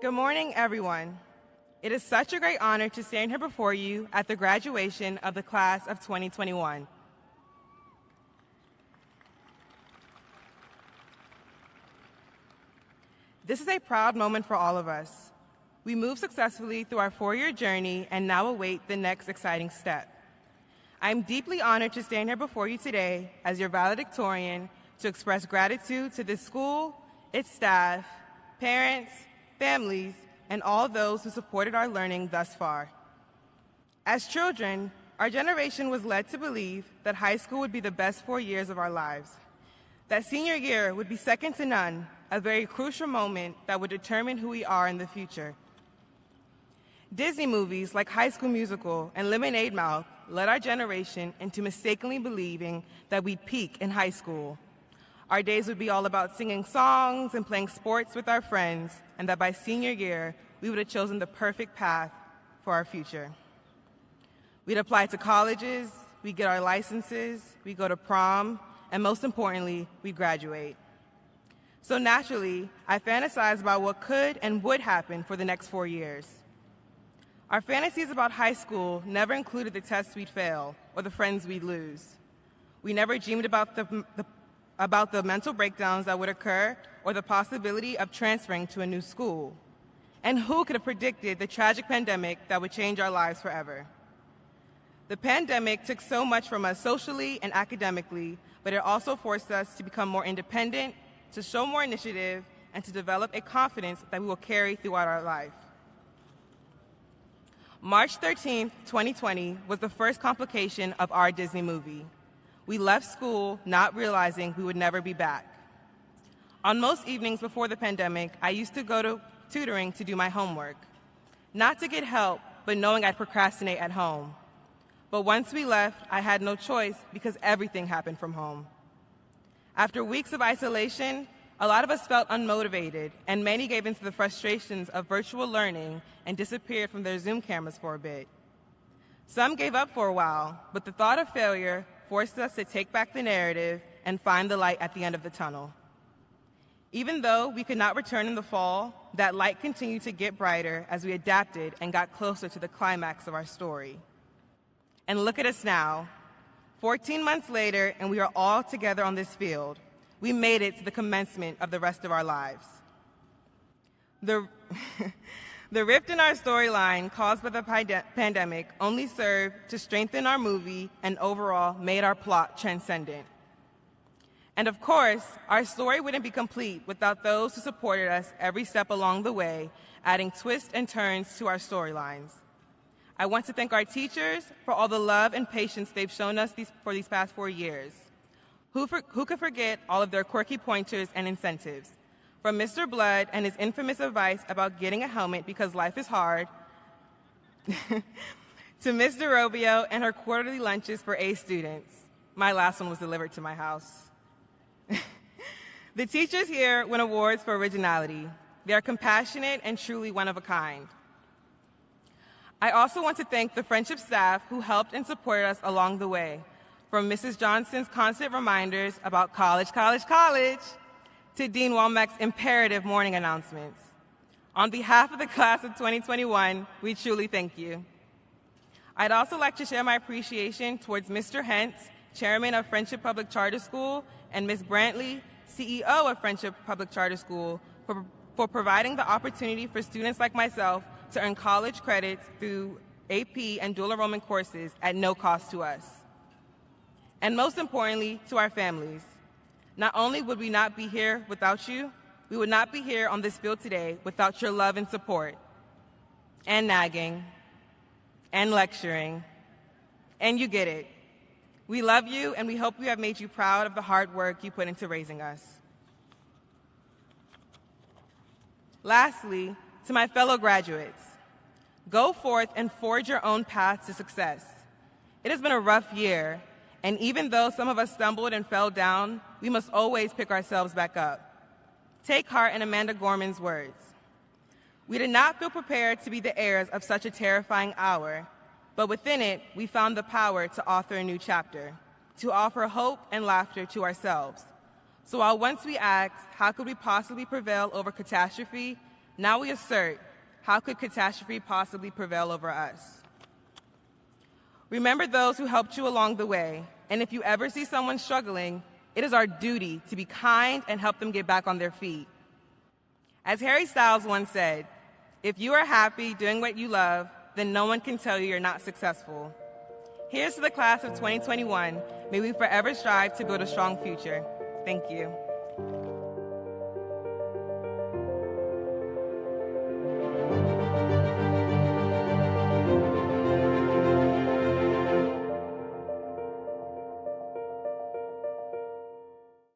Good morning, everyone. It is such a great honor to stand here before you at the graduation of the class of 2021. This is a proud moment for all of us. We moved successfully through our four-year journey and now await the next exciting step. I am deeply honored to stand here before you today as your valedictorian to express gratitude to this school, its staff, parents, families, and all those who supported our learning thus far. As children, our generation was led to believe that high school would be the best 4 years of our lives, that senior year would be second to none, a very crucial moment that would determine who we are in the future. Disney movies like High School Musical and Lemonade Mouth led our generation into mistakenly believing that we'd peak in high school. Our days would be all about singing songs and playing sports with our friends, and that by senior year, we would have chosen the perfect path for our future. We'd apply to colleges, we'd get our licenses, we'd go to prom, and most importantly, we'd graduate. So naturally, I fantasized about what could and would happen for the next 4 years. Our fantasies about high school never included the tests we'd fail or the friends we'd lose. We never dreamed about the mental breakdowns that would occur or the possibility of transferring to a new school. And who could have predicted the tragic pandemic that would change our lives forever? The pandemic took so much from us socially and academically, but it also forced us to become more independent, to show more initiative, and to develop a confidence that we will carry throughout our life. March 13, 2020 was the first complication of our Disney movie. We left school not realizing we would never be back. On most evenings before the pandemic, I used to go to tutoring to do my homework. Not to get help, but knowing I'd procrastinate at home. But once we left, I had no choice because everything happened from home. After weeks of isolation, a lot of us felt unmotivated, and many gave into the frustrations of virtual learning and disappeared from their Zoom cameras for a bit. Some gave up for a while, but the thought of failure forced us to take back the narrative and find the light at the end of the tunnel. Even though we could not return in the fall, that light continued to get brighter as we adapted and got closer to the climax of our story. And look at us now, 14 months later, and we are all together on this field. We made it to the commencement of the rest of our lives. The rift in our storyline caused by the pandemic only served to strengthen our movie and overall made our plot transcendent. And of course, our story wouldn't be complete without those who supported us every step along the way, adding twists and turns to our storylines. I want to thank our teachers for all the love and patience they've shown us for these past 4 years. Who could forget all of their quirky pointers and incentives? From Mr. Blood and his infamous advice about getting a helmet because life is hard, to Ms. DeRobio and her quarterly lunches for A students. My last one was delivered to my house. The teachers here win awards for originality. They are compassionate and truly one of a kind. I also want to thank the Friendship staff who helped and supported us along the way, from Mrs. Johnson's constant reminders about college, college, college, to Dean Womack's imperative morning announcements. On behalf of the class of 2021, we truly thank you. I'd also like to share my appreciation towards Mr. Hentz, Chairman of Friendship Public Charter School, and Ms. Brantley, CEO of Friendship Public Charter School, for providing the opportunity for students like myself to earn college credits through AP and dual enrollment courses at no cost to us. And most importantly, to our families. Not only would we not be here without you, we would not be here on this field today without your love and support, and nagging, and lecturing, and you get it. We love you, and we hope we have made you proud of the hard work you put into raising us. Lastly, to my fellow graduates, go forth and forge your own path to success. It has been a rough year, and even though some of us stumbled and fell down, we must always pick ourselves back up. Take heart in Amanda Gorman's words. We did not feel prepared to be the heirs of such a terrifying hour, but within it, we found the power to author a new chapter, to offer hope and laughter to ourselves. So while once we asked, how could we possibly prevail over catastrophe, Now we assert, how could catastrophe possibly prevail over us? Remember those who helped you along the way, and if you ever see someone struggling, it is our duty to be kind and help them get back on their feet. As Harry Styles once said, if you are happy doing what you love, then no one can tell you you're not successful. Here's to the class of 2021. May we forever strive to build a strong future. Thank you.